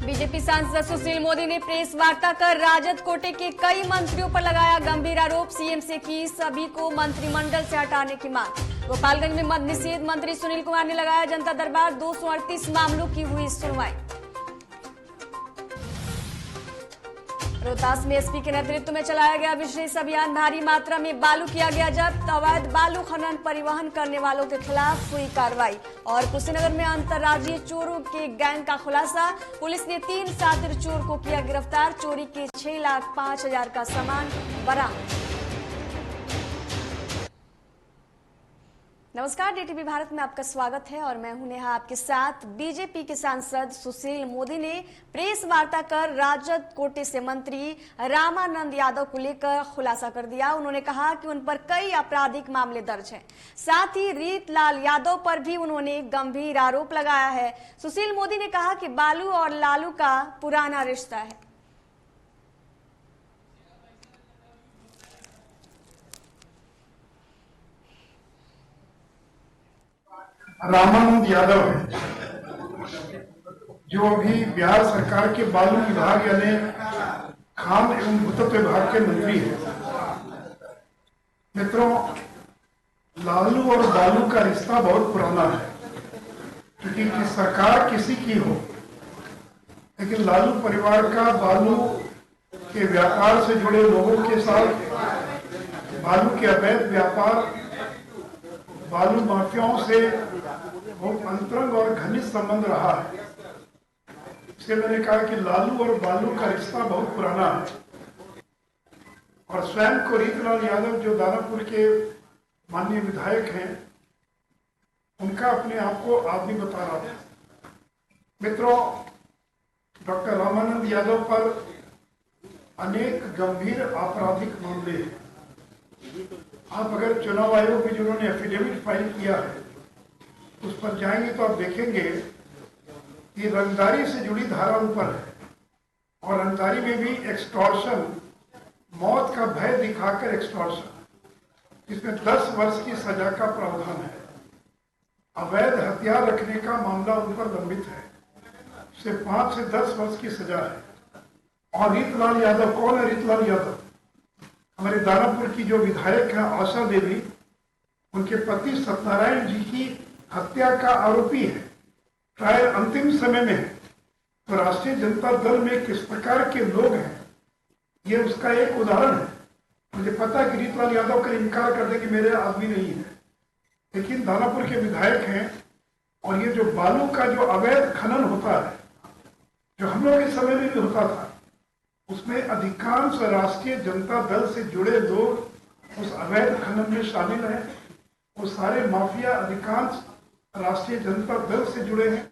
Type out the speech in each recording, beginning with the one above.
BJP सांसद सुशील मोदी ने press वार्ता कर राजद कोटे के कई मंत्रियों पर लगाया गंभीर आरोप। सीएम से की सभी को मंत्रिमंडल से हटाने की मांग। गोपालगंज में मद्य निषेध मंत्री सुनील कुमार ने लगाया जनता दरबार। 238 मामलों की हुई सुनवाई। रोहतास में एसपी के नेतृत्व में चलाया गया विशेष अभियान। भारी मात्रा में बालू किया गया जब्त। अवैध बालू खनन परिवहन करने वालों के खिलाफ हुई कार्रवाई। और कुशीनगर में अंतर्राज्यीय चोरों के गैंग का खुलासा। पुलिस ने 3 शातिर चोर को किया गिरफ्तार। चोरी के 6,05,000 का सामान बरामद। नमस्कार, डीटीवी भारत में आपका स्वागत है और मैं हूं नेहा आपके साथ। बीजेपी के सांसद सुशील मोदी ने प्रेस वार्ता कर राजद कोटे से मंत्री रामानंद यादव को लेकर खुलासा कर दिया। उन्होंने कहा कि उन पर कई आपराधिक मामले दर्ज हैं। साथ ही रीतलाल यादव पर भी उन्होंने गंभीर आरोप लगाया है। सुशील मोदी ने कहा कि बालू और लालू का पुराना रिश्ता है। रामानंद यादव है जो अभी बिहार सरकार के बालू विभाग यानी खान एवं भूतत्व विभाग के मंत्री है। मित्रों, लालू और बालू का रिश्ता बहुत पुराना है, क्योंकि सरकार किसी की हो, लेकिन लालू परिवार का बालू के व्यापार से जुड़े लोगों के साथ बालू के अवैध व्यापार, बालू माफियाओं से बहुत अंतरंग और घनिष्ठ संबंध रहा है। इसलिए मैंने कहा कि लालू और बालू का रिश्ता बहुत पुराना है। और स्वयं को रीतलाल यादव जो दानापुर के माननीय विधायक हैं, उनका अपने आप को आदमी बता रहा था। मित्रों, डॉक्टर रामानंद यादव पर अनेक गंभीर आपराधिक मामले हैं। आप अगर चुनाव आयोग में जिन्होंने एफिडेविट फाइल किया है उस पर जाएंगे तो आप देखेंगे कि रंगदारी से जुड़ी धारा ऊपर है और रंगदारी में भी एक्सटॉर्शन, मौत का भय दिखाकर एक्सटॉर्शन, जिसमें 10 वर्ष की सजा का प्रावधान है। अवैध हथियार रखने का मामला उन पर लंबित है, उसे 5 से 10 वर्ष की सजा है। और रीतलाल यादव कौन है? रीतलाल यादव हमारे दानापुर की जो विधायक है आशा देवी, उनके पति सत्यनारायण जी की हत्या का आरोपी है। ट्रायल अंतिम समय में है। तो राष्ट्रीय जनता दल में किस प्रकार के लोग हैं, ये उसका एक उदाहरण है। मुझे पता है कि रीतलाल यादव का इनकार कर दे कि मेरे आदमी नहीं है, लेकिन दानापुर के विधायक हैं। और ये जो बालू का जो अवैध खनन होता है, जो हम लोग के समय में भी होता था, उसमें अधिकांश राष्ट्रीय जनता दल से जुड़े लोग उस अवैध खनन में शामिल हैं। वो सारे माफिया अधिकांश राष्ट्रीय जनता दल से जुड़े हैं।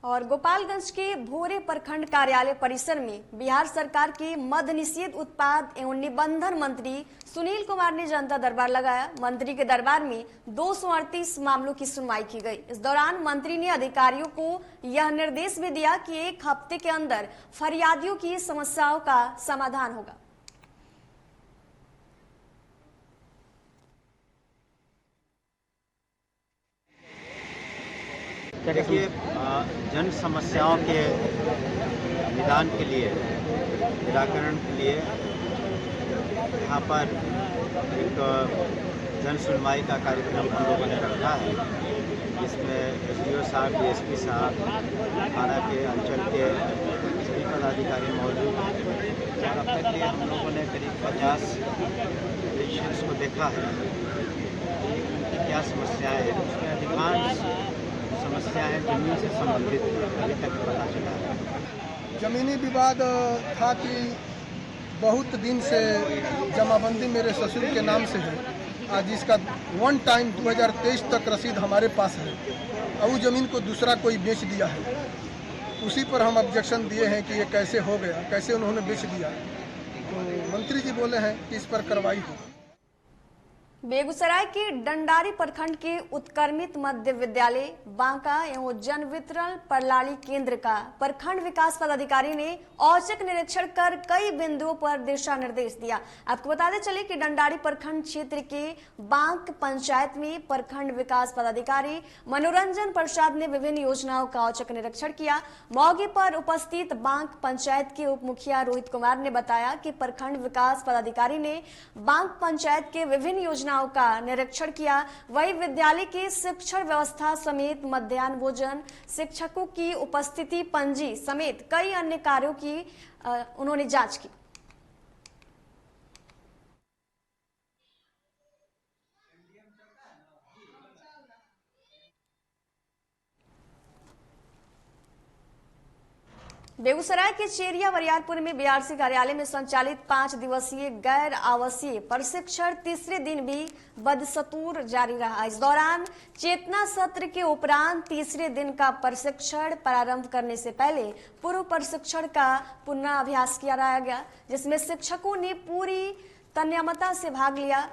और गोपालगंज के भोरे प्रखंड कार्यालय परिसर में बिहार सरकार के मद्य निषेध उत्पाद एवं निबंधन मंत्री सुनील कुमार ने जनता दरबार लगाया। मंत्री के दरबार में 238 मामलों की सुनवाई की गई। इस दौरान मंत्री ने अधिकारियों को यह निर्देश भी दिया कि 1 हफ्ते के अंदर फरियादियों की समस्याओं का समाधान होगा। देखिए, जन समस्याओं के निदान के लिए, निराकरण के लिए यहाँ पर एक जन सुनवाई का कार्यक्रम हम लोगों ने रखा है। इसमें एसडीओ साहब, डीएसपी साहब, थाना के अंचल के सभी पदाधिकारी मौजूद हैं। और अब तक हम लोगों ने करीब 50 पेशेंट्स को देखा है। उनकी क्या समस्याएँ हैं, उसमें अधिकांश समस्या है जमीन से संबंधित अभी तक पता चला है। जमीनी विवाद था कि बहुत दिन से जमाबंदी मेरे ससुर के नाम से है, आज जिसका 1 टाइम 2023 तक रसीद हमारे पास है और वो ज़मीन को दूसरा कोई बेच दिया है। उसी पर हम ऑब्जेक्शन दिए हैं कि ये कैसे हो गया, कैसे उन्होंने बेच दिया। तो मंत्री जी बोले हैं कि इस पर कार्रवाई हो। बेगूसराय के डंडारी प्रखंड के उत्क्रमित मध्य विद्यालय बांका एवं जन वितरण प्रणाली केंद्र का प्रखंड विकास पदाधिकारी ने औचक निरीक्षण कर कई बिंदुओं पर दिशा निर्देश दिया। आपको बताते चले कि डंडारी प्रखंड क्षेत्र के बांक पंचायत में प्रखंड विकास पदाधिकारी मनोरंजन प्रसाद ने विभिन्न योजनाओं का औचक निरीक्षण किया। मौके पर उपस्थित बांक पंचायत के उप मुखिया रोहित कुमार ने बताया कि प्रखंड विकास पदाधिकारी ने बांक पंचायत के विभिन्न योजनाओं का निरीक्षण किया। वही विद्यालय की शिक्षण व्यवस्था समेत मध्याह्न भोजन, शिक्षकों की उपस्थिति पंजी समेत कई अन्य कार्यों की उन्होंने जांच की। बेगूसराय के चेरिया बरियारपुर में बीआरसी कार्यालय में संचालित 5 दिवसीय गैर आवासीय प्रशिक्षण तीसरे दिन भी बदस्तूर जारी रहा। इस दौरान चेतना सत्र के उपरांत तीसरे दिन का प्रशिक्षण प्रारंभ करने से पहले पूर्व प्रशिक्षण का पुनराभ्यास किया गया, जिसमें शिक्षकों ने पूरी तन्मयता से भाग लिया।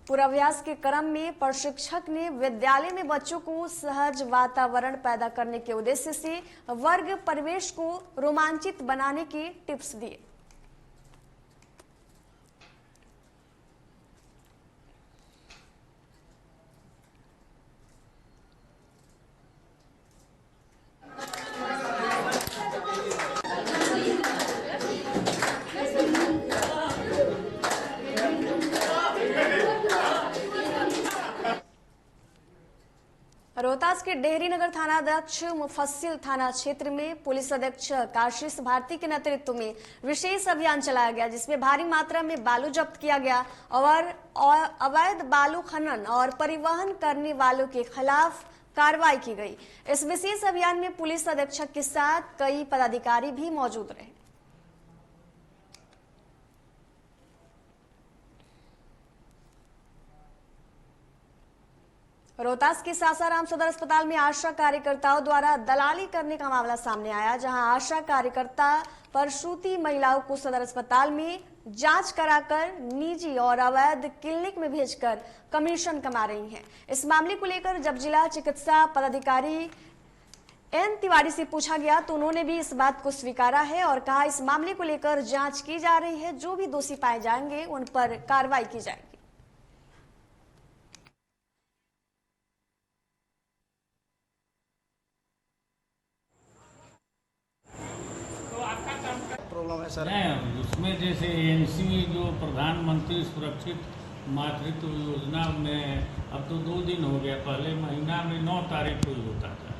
पूर्वाभ्यास के क्रम में प्रशिक्षक ने विद्यालय में बच्चों को सहज वातावरण पैदा करने के उद्देश्य से वर्ग परिवेश को रोमांचित बनाने के टिप्स दिए। रोहतास के डेहरी नगर थाना अध्यक्ष मुफस्सिल थाना क्षेत्र में पुलिस अधीक्षक आशीष भारती के नेतृत्व में विशेष अभियान चलाया गया, जिसमें भारी मात्रा में बालू जब्त किया गया और अवैध बालू खनन और परिवहन करने वालों के खिलाफ कार्रवाई की गई। इस विशेष अभियान में पुलिस अधीक्षक के साथ कई पदाधिकारी भी मौजूद रहे। रोहतास के सासाराम सदर अस्पताल में आशा कार्यकर्ताओं द्वारा दलाली करने का मामला सामने आया, जहां आशा कार्यकर्ता प्रसूति महिलाओं को सदर अस्पताल में जांच कराकर निजी और अवैध क्लिनिक में भेजकर कमीशन कमा रही हैं। इस मामले को लेकर जब जिला चिकित्सा पदाधिकारी एन तिवारी से पूछा गया तो उन्होंने भी इस बात को स्वीकारा है और कहा इस मामले को लेकर जांच की जा रही है, जो भी दोषी पाए जाएंगे उन पर कार्रवाई की जाएगी। प्रॉब्लम है सर? नहीं, उसमें जैसे एनसी जो प्रधानमंत्री सुरक्षित मातृत्व योजना में अब तो 2 दिन हो गया, पहले महीना में 9 तारीख को ही होता था,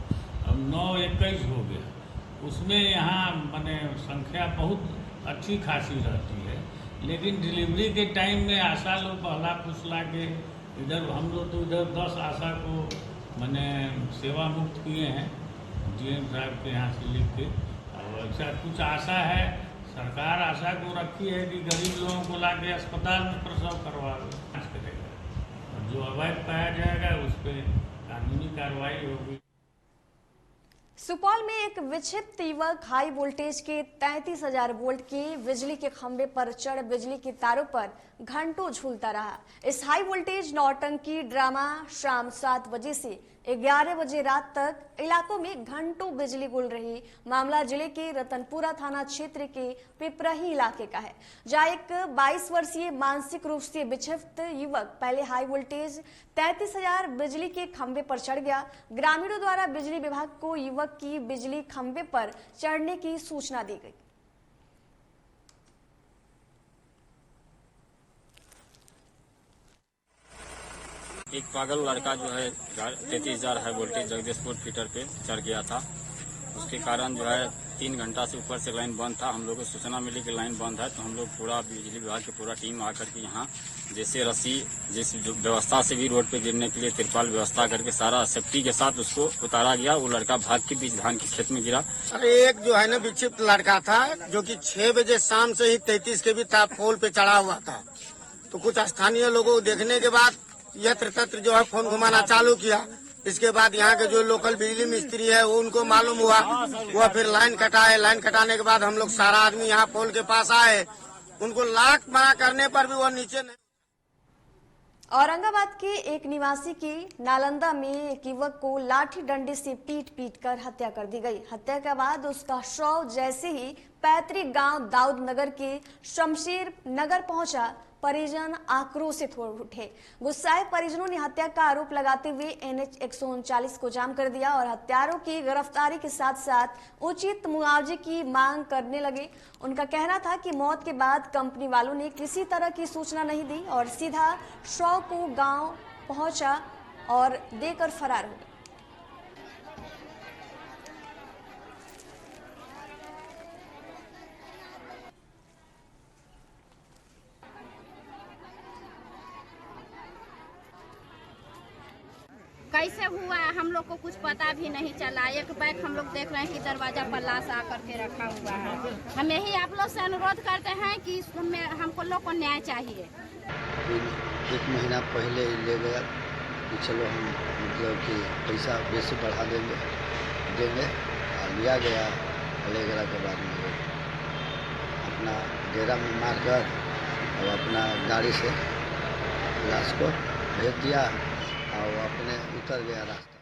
अब 9-21 हो गया। उसमें यहाँ माने संख्या बहुत अच्छी खासी रहती है, लेकिन डिलीवरी के टाइम में आशा लोग बहला फुसला के इधर हम लोग तो इधर 10 आशा को मैंने सेवा मुक्त किए हैं डीएम साहब के यहाँ से लिख के। ऐसा कुछ आशा है, सरकार आशा को रखी है कि गरीब लोगों को लाके अस्पताल में प्रसव करवा करेगा और जो अवैध पाया जाएगा उस पर कानूनी कार्रवाई होगी। सुपौल में एक विक्षिप्त युवक हाई वोल्टेज के 33,000 वोल्ट के बिजली के खंभे पर चढ़ बिजली की तारों पर घंटों झूलता रहा। इस हाई वोल्टेज नौटंकी ड्रामा शाम 7 बजे से 11 बजे रात तक इलाकों में घंटों बिजली गुल रही। मामला जिले के रतनपुरा थाना क्षेत्र के पिपरही इलाके का है, जहां एक 22 वर्षीय मानसिक रूप से विक्षिप्त युवक पहले हाई वोल्टेज 33,000 बिजली के खंभे पर चढ़ गया। ग्रामीणों द्वारा बिजली विभाग को युवक की बिजली खंभे पर चढ़ने की सूचना दी गई। एक पागल लड़का जो है 33,000 हाई वोल्टेज जगदीशपुर फीटर पे चढ़ गया था। उसके कारण जो है 3 घंटा से ऊपर से लाइन बंद था। हम लोग को सूचना मिली कि लाइन बंद है, तो हम लोग पूरा बिजली विभाग की पूरा टीम आकर के यहाँ जैसे रस्सी जैसे व्यवस्था से भी रोड पे गिरने के लिए तिरपाल व्यवस्था करके सारा सेफ्टी के साथ उसको उतारा गया। वो लड़का भाग के बीच धान के खेत में गिरा। अरे एक जो है ना विक्षिप्त लड़का था जो कि 6 बजे शाम से ही 33 के भी पोल पे चढ़ा हुआ था। तो कुछ स्थानीय लोगों को देखने के बाद यत्र तत्र जो है फोन घुमाना चालू किया। इसके बाद यहाँ के जो लोकल बिजली मिस्त्री है वो उनको मालूम हुआ, वो फिर लाइन कटाए। लाइन कटाने के बाद हम लोग सारा आदमी यहाँ पोल के पास आए। उनको लाख मना करने पर भी वो नीचे नहीं। औरंगाबाद के एक निवासी की नालंदा में एक युवक को लाठी डंडे से पीट कर हत्या कर दी गई। हत्या के बाद उसका शव जैसे ही पैतृक गांव दाऊद नगर के शमशेर नगर पहुंचा, परिजन आक्रोशित हो उठे। गुस्साए परिजनों ने हत्या का आरोप लगाते हुए NH 139 को जाम कर दिया और हत्यारों की गिरफ्तारी के साथ साथ उचित मुआवजे की मांग करने लगे। उनका कहना था कि मौत के बाद कंपनी वालों ने किसी तरह की सूचना नहीं दी और सीधा शव को गांव पहुंचा और देकर फरार हो गए। कैसे हुआ हम लोग को कुछ पता भी नहीं चला। एक बैग हम लोग देख रहे हैं कि दरवाजा पर लाश आकर के रखा हुआ है। हम यही आप लोग से अनुरोध करते हैं कि इसमें हमको लोग को न्याय चाहिए। एक महीना पहले ही ले गया कि चलो हम मतलब कि पैसा बेसी बढ़ा देंगे और लिया गया। ले गया के बाद में अपना डेरा में मारकर और अपना गाड़ी से लाश को भेज दिया और अपने उतर गया रास्ता।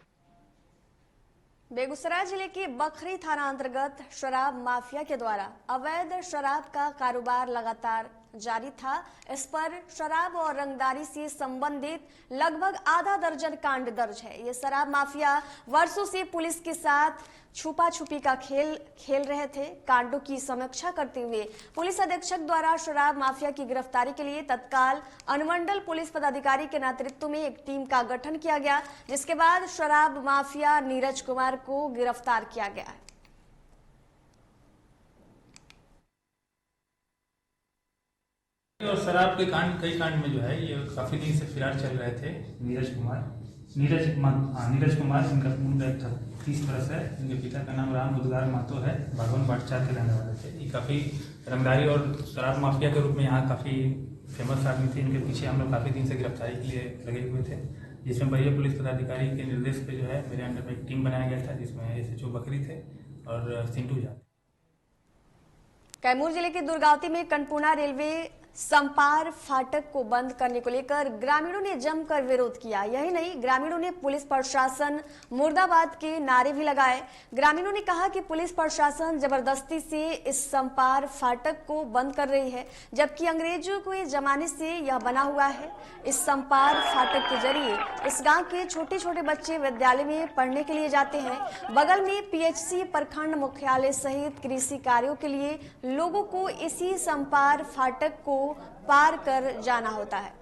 बेगूसराय जिले के बखरी थाना अंतर्गत शराब माफिया के द्वारा अवैध शराब का कारोबार लगातार जारी था। इस पर शराब और रंगदारी से संबंधित लगभग आधा दर्जन कांड दर्ज है। ये शराब माफिया वर्षों से पुलिस के साथ छुपा छुपी का खेल रहे थे। कांडों की समीक्षा करते हुए पुलिस अधीक्षक द्वारा शराब माफिया की गिरफ्तारी के लिए तत्काल अनुमंडल पुलिस पदाधिकारी के नेतृत्व में एक टीम का गठन किया गया, जिसके बाद शराब माफिया नीरज कुमार को गिरफ्तार किया गया। और शराब के कई कांड में जो है ये काफी दिन से फिरार चल रहे थे। नीरज कुमार इनका पूर्ण 30 बरस है। इनके पिता का नाम राम बुधगार महतो है। बागवन बाटचार के रहने वाले थे। ये काफी रंगदारी और शराब माफिया के रूप में यहाँ काफी फेमस आदमी थे। इनके पीछे हम लोग काफी दिन से गिरफ्तारी के लिए लगे हुए थे, जिसमें वरीय पुलिस पदाधिकारी के निर्देश पे जो है मेरे अंडर में एक टीम बनाया गया था, जिसमें SHO बकरी थे और सिंटू झा। कैमूर जिले के दुर्गावती में कनपुना रेलवे संपार फाटक को बंद करने को लेकर ग्रामीणों ने जमकर विरोध किया। यही नहीं, ग्रामीणों ने पुलिस प्रशासन मुर्दाबाद के नारे भी लगाए। ग्रामीणों ने कहा कि पुलिस प्रशासन जबरदस्ती से इस संपार फाटक को बंद कर रही है, जबकि अंग्रेजों के जमाने से यह बना हुआ है। इस संपार फाटक के जरिए इस गांव के छोटे छोटे बच्चे विद्यालय में पढ़ने के लिए जाते हैं। बगल में PHC प्रखंड मुख्यालय सहित कृषि कार्यों के लिए लोगों को इसी संपार फाटक को पार कर जाना होता है।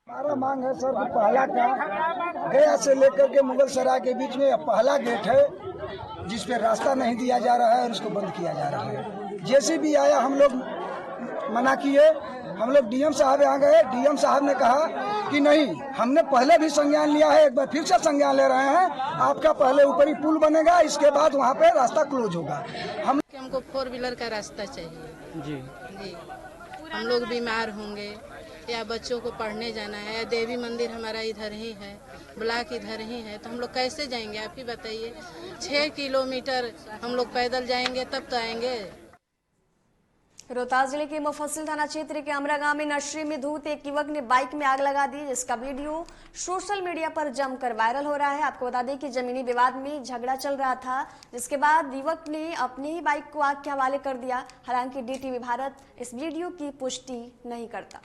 हमारा मांग है सर, पहला का गया से लेकर के मुगल सराय के बीच में पहला गेट है, जिस पे रास्ता नहीं दिया जा रहा है और इसको बंद किया जा रहा है। जैसे भी आया हम लोग मना किए। हम लोग DM साहब यहाँ गए। DM साहब ने कहा कि नहीं, हमने पहले भी संज्ञान लिया है, एक बार फिर से संज्ञान ले रहे हैं। आपका पहले ऊपरी पुल बनेगा, इसके बाद वहाँ पे रास्ता क्लोज होगा। हमको 4 व्हीलर का रास्ता चाहिए जी। हम लोग बीमार होंगे या बच्चों को पढ़ने जाना है, या देवी मंदिर हमारा इधर ही है, ब्लॉक इधर ही है, तो हम लोग कैसे जाएंगे आप ही बताइए। 6 किलोमीटर हम लोग पैदल जाएंगे तब तो आएंगे। रोहतास जिले के मुफस्सिल थाना क्षेत्र के अमरा गांव में नशे में धूत एक युवक ने बाइक में आग लगा दी, जिसका वीडियो सोशल मीडिया पर जमकर वायरल हो रहा है। आपको बता दें कि जमीनी विवाद में झगड़ा चल रहा था, जिसके बाद युवक ने अपनी ही बाइक को आग के हवाले कर दिया। हालांकि DTV भारत इस वीडियो की पुष्टि नहीं करता।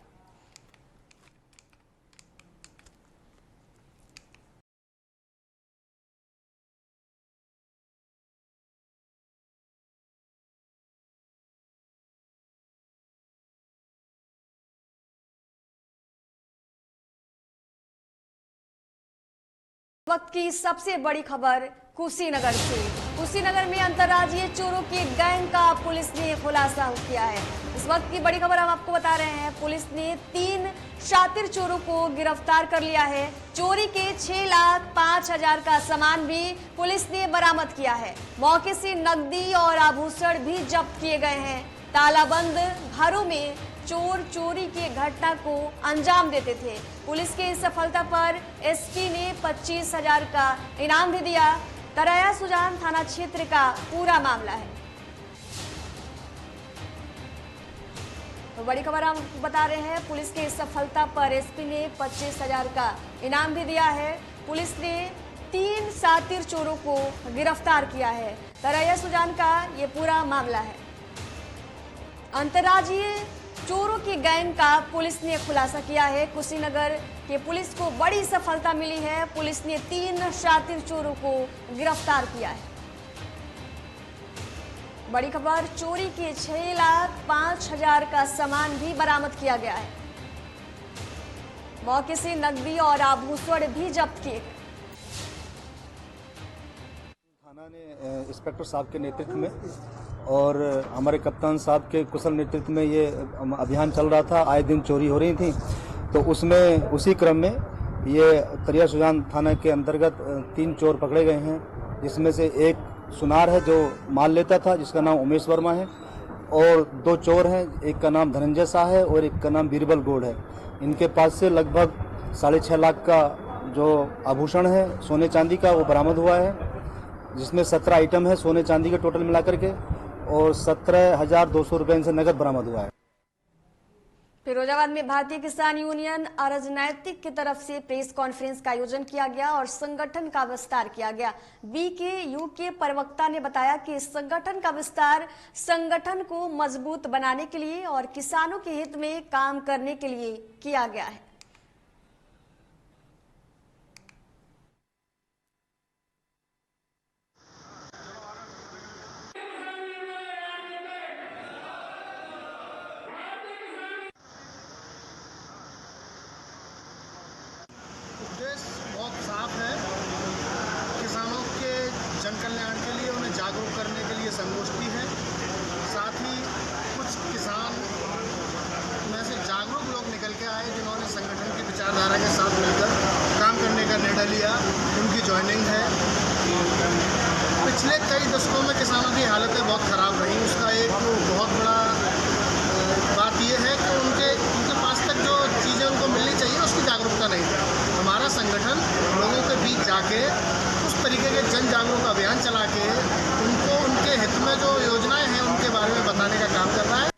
वक्त की सबसे बड़ी खबर कुशीनगर से। कुशीनगर में अंतर्राज्यीय चोरों के गैंग का पुलिस ने खुलासा किया है। इस वक्त की बड़ी खबर हम आपको बता रहे हैं। पुलिस ने 3 शातिर चोरों को गिरफ्तार कर लिया है। चोरी के 6,05,000 का सामान भी पुलिस ने बरामद किया है। मौके से नकदी और आभूषण भी जब्त किए गए हैं। तालाबंद घरों में चोर चोरी के घटना को अंजाम देते थे। पुलिस की इस सफलता पर SP ने 25,000 का इनाम भी दिया। तरया सुजान थाना क्षेत्र का पूरा मामला है। तो बड़ी खबर हम बता रहे हैं, पुलिस की इस सफलता पर एसपी ने 25,000 का इनाम भी दिया है। पुलिस ने 3 शातिर चोरों को गिरफ्तार किया है। तरैया सुजान का ये पूरा मामला है। अंतर्राज्यीय चोरों की गैंग का पुलिस ने खुलासा किया है। कुशीनगर के पुलिस को बड़ी सफलता मिली है। पुलिस ने 3 शातिर चोरों को गिरफ्तार किया है। बड़ी खबर, चोरी के 6,05,000 का सामान भी बरामद किया गया है। मौके से नकदी और आभूषण भी जब्त किए। थाना ने इंस्पेक्टर साहब के नेतृत्व में और हमारे कप्तान साहब के कुशल नेतृत्व में ये अभियान चल रहा था। आए दिन चोरी हो रही थी, तो उसमें उसी क्रम में ये तरैया सुजान थाना के अंतर्गत 3 चोर पकड़े गए हैं, जिसमें से एक सुनार है जो माल लेता था, जिसका नाम उमेश वर्मा है, और 2 चोर हैं, एक का नाम धनंजय शाह है और एक का नाम बीरबल गौड़ है। इनके पास से लगभग 6.5 लाख का जो आभूषण है सोने चांदी का वो बरामद हुआ है, जिसमें 17 आइटम है सोने चांदी के टोटल मिलाकर के, और 17,200 रुपये इनसे नगद बरामद हुआ है। फिरोजाबाद में भारतीय किसान यूनियन अराजनैतिक की तरफ से प्रेस कॉन्फ्रेंस का आयोजन किया गया और संगठन का विस्तार किया गया। बीकेयू के प्रवक्ता ने बताया कि इस संगठन का विस्तार संगठन को मजबूत बनाने के लिए और किसानों के हित में काम करने के लिए किया गया है। बहुत साफ है, किसानों के जन कल्याण के लिए, उन्हें जागरूक करने के लिए संगोष्ठी है। साथ ही कुछ किसान में से जागरूक लोग निकल के आए, जिन्होंने संगठन की विचारधारा के साथ मिलकर काम करने का निर्णय लिया, उनकी ज्वाइनिंग है। पिछले कई दशकों में किसानों की हालतें बहुत ख़राब रही। उसका एक बहुत बड़ा बात यह है कि उनके पास तक जो चीज़ें उनको मिलनी चाहिए उसकी जागरूकता नहीं थी। हमारा संगठन लोगों के बीच जाके उस तरीके के जन जागरूक अभियान चला के उनको उनके हित में जो योजनाएं हैं उनके बारे में बताने का काम कर रहा है।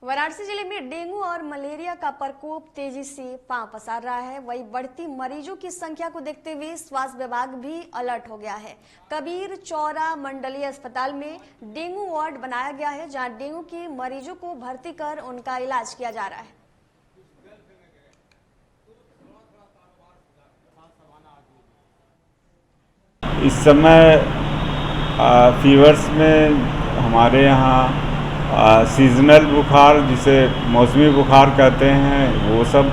वाराणसी जिले में डेंगू और मलेरिया का प्रकोप तेजी से पांव पसार रहा है। वहीं बढ़ती मरीजों की संख्या को देखते हुए स्वास्थ्य विभाग भी अलर्ट हो गया है। कबीर चौरा मंडलीय अस्पताल में डेंगू वार्ड बनाया गया है, जहां डेंगू के मरीजों को भर्ती कर उनका इलाज किया जा रहा है। इस समय फीवर्स में हमारे यहाँ सीजनल बुखार, जिसे मौसमी बुखार कहते हैं, वो सब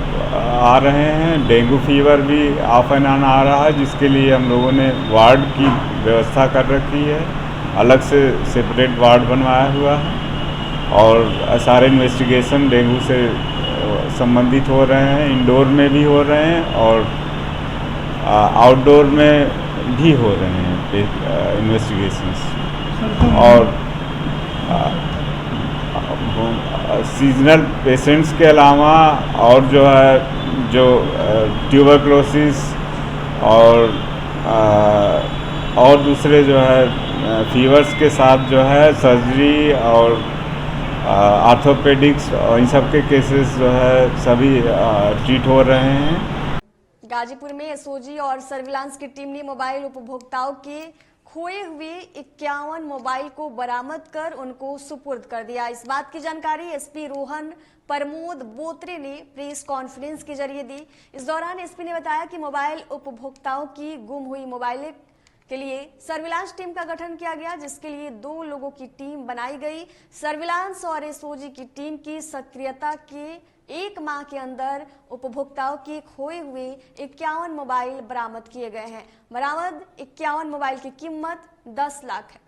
आ रहे हैं। डेंगू फीवर भी ऑफ एंड ऑन आ रहा है, जिसके लिए हम लोगों ने वार्ड की व्यवस्था कर रखी है। अलग से सेपरेट वार्ड बनवाया हुआ है और सारे इन्वेस्टिगेशन डेंगू से संबंधित हो रहे हैं। इंडोर में भी हो रहे हैं और आउटडोर में भी हो रहे हैं इन्वेस्टिगेशंस। और सीजनल पेशेंट्स के अलावा और जो है जो ट्यूबरक्लोसिस और दूसरे जो है फीवर्स के साथ जो है सर्जरी और आर्थोपेडिक्स और इन सब के केसेस जो है सभी ट्रीट हो रहे हैं। गाजीपुर में एसओजी और सर्विलांस की टीम ने मोबाइल उपभोक्ताओं के खोए हुए 51 मोबाइल को बरामद कर उनको सुपुर्द कर दिया। इस बात की जानकारी एसपी रोहन प्रमोद बोत्रे ने प्रेस कॉन्फ्रेंस के जरिए दी। इस दौरान एसपी ने बताया कि मोबाइल उपभोक्ताओं की गुम हुई मोबाइल के लिए सर्विलांस टीम का गठन किया गया, जिसके लिए 2 लोगों की टीम बनाई गई। सर्विलांस और एसओजी की टीम की सक्रियता के 1 माह के अंदर उपभोक्ताओं के खोए हुए 51 मोबाइल बरामद किए गए हैं। बरामद 51 मोबाइल की कीमत 10 लाख है।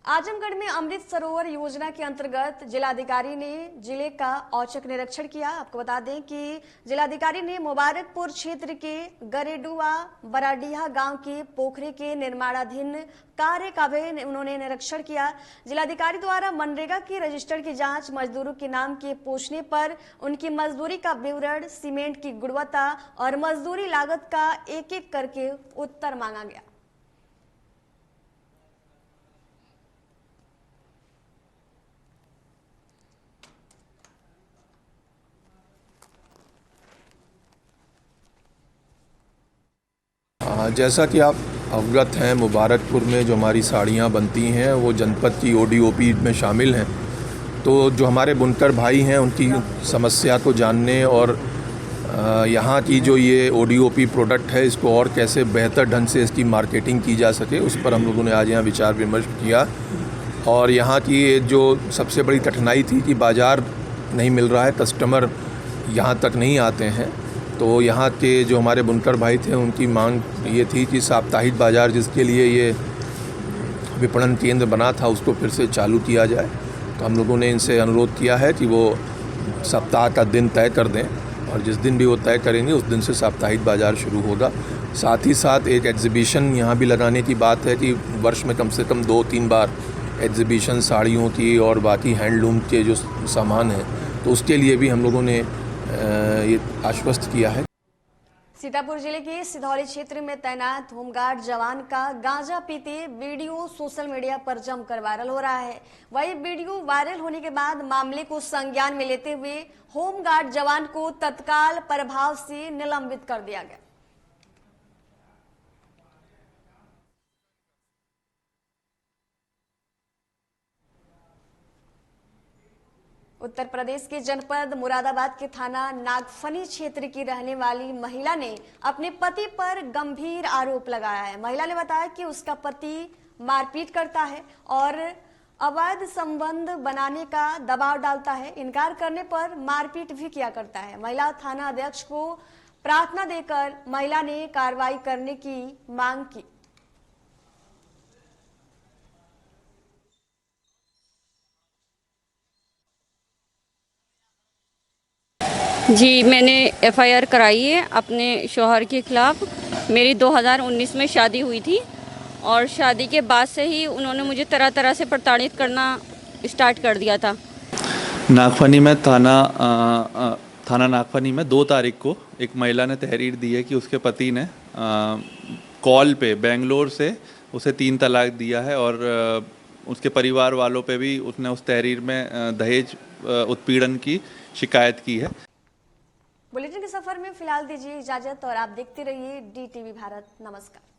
आजमगढ़ में अमृत सरोवर योजना के अंतर्गत जिलाधिकारी ने जिले का औचक निरीक्षण किया। आपको बता दें कि जिलाधिकारी ने मुबारकपुर क्षेत्र के गरेडुआ बराडीहा गांव के पोखरे के निर्माणाधीन कार्य का भी उन्होंने निरीक्षण किया। जिलाधिकारी द्वारा मनरेगा की रजिस्टर की जांच, मजदूरों के नाम के पूछने पर उनकी मजदूरी का विवरण, सीमेंट की गुणवत्ता और मजदूरी लागत का एक एक करके उत्तर मांगा गया। जैसा कि आप अवगत हैं, मुबारकपुर में जो हमारी साड़ियाँ बनती हैं वो जनपद की ODOP में शामिल हैं। तो जो हमारे बुनकर भाई हैं उनकी समस्या को जानने और यहाँ की जो ये ODOP प्रोडक्ट है इसको और कैसे बेहतर ढंग से इसकी मार्केटिंग की जा सके, उस पर हम लोगों ने आज यहाँ विचार विमर्श किया। और यहाँ की जो सबसे बड़ी कठिनाई थी कि बाज़ार नहीं मिल रहा है, कस्टमर यहाँ तक नहीं आते हैं। तो यहाँ के जो हमारे बुनकर भाई थे उनकी मांग ये थी कि साप्ताहिक बाज़ार जिसके लिए ये विपणन केंद्र बना था उसको फिर से चालू किया जाए। तो हम लोगों ने इनसे अनुरोध किया है कि वो सप्ताह का दिन तय कर दें और जिस दिन भी वो तय करेंगे उस दिन से साप्ताहिक बाज़ार शुरू होगा। साथ ही साथ एक एग्ज़िबिशन यहाँ भी लगाने की बात है कि वर्ष में कम से कम 2-3 बार एग्ज़िबिशन साड़ियों की और बाकी हैंडलूम के जो सामान हैं तो उसके लिए भी हम लोगों ने ये आश्वस्त किया है। सीतापुर जिले के सिधौली क्षेत्र में तैनात होमगार्ड जवान का गांजा पीते वीडियो सोशल मीडिया पर जमकर वायरल हो रहा है। वही वीडियो वायरल होने के बाद मामले को संज्ञान में लेते हुए होमगार्ड जवान को तत्काल प्रभाव से निलंबित कर दिया गया। उत्तर प्रदेश के जनपद मुरादाबाद के थाना नागफनी क्षेत्र की रहने वाली महिला ने अपने पति पर गंभीर आरोप लगाया है। महिला ने बताया कि उसका पति मारपीट करता है और अवैध संबंध बनाने का दबाव डालता है। इनकार करने पर मारपीट भी किया करता है। महिला थाना अध्यक्ष को प्रार्थना देकर महिला ने कार्रवाई करने की मांग की। जी, मैंने FIR कराई है अपने शौहर के खिलाफ। मेरी 2019 में शादी हुई थी और शादी के बाद से ही उन्होंने मुझे तरह तरह से प्रताड़ित करना स्टार्ट कर दिया था। नागफनी में थाना नागफनी में 2 तारीख को एक महिला ने तहरीर दी है कि उसके पति ने कॉल पे बेंगलोर से उसे 3 तलाक दिया है और उसके परिवार वालों पे भी उसने उस तहरीर में दहेज उत्पीड़न की शिकायत की है। बुलेटिन के सफर में फिलहाल दीजिए इजाजत और आप देखते रहिए DTV भारत। नमस्कार।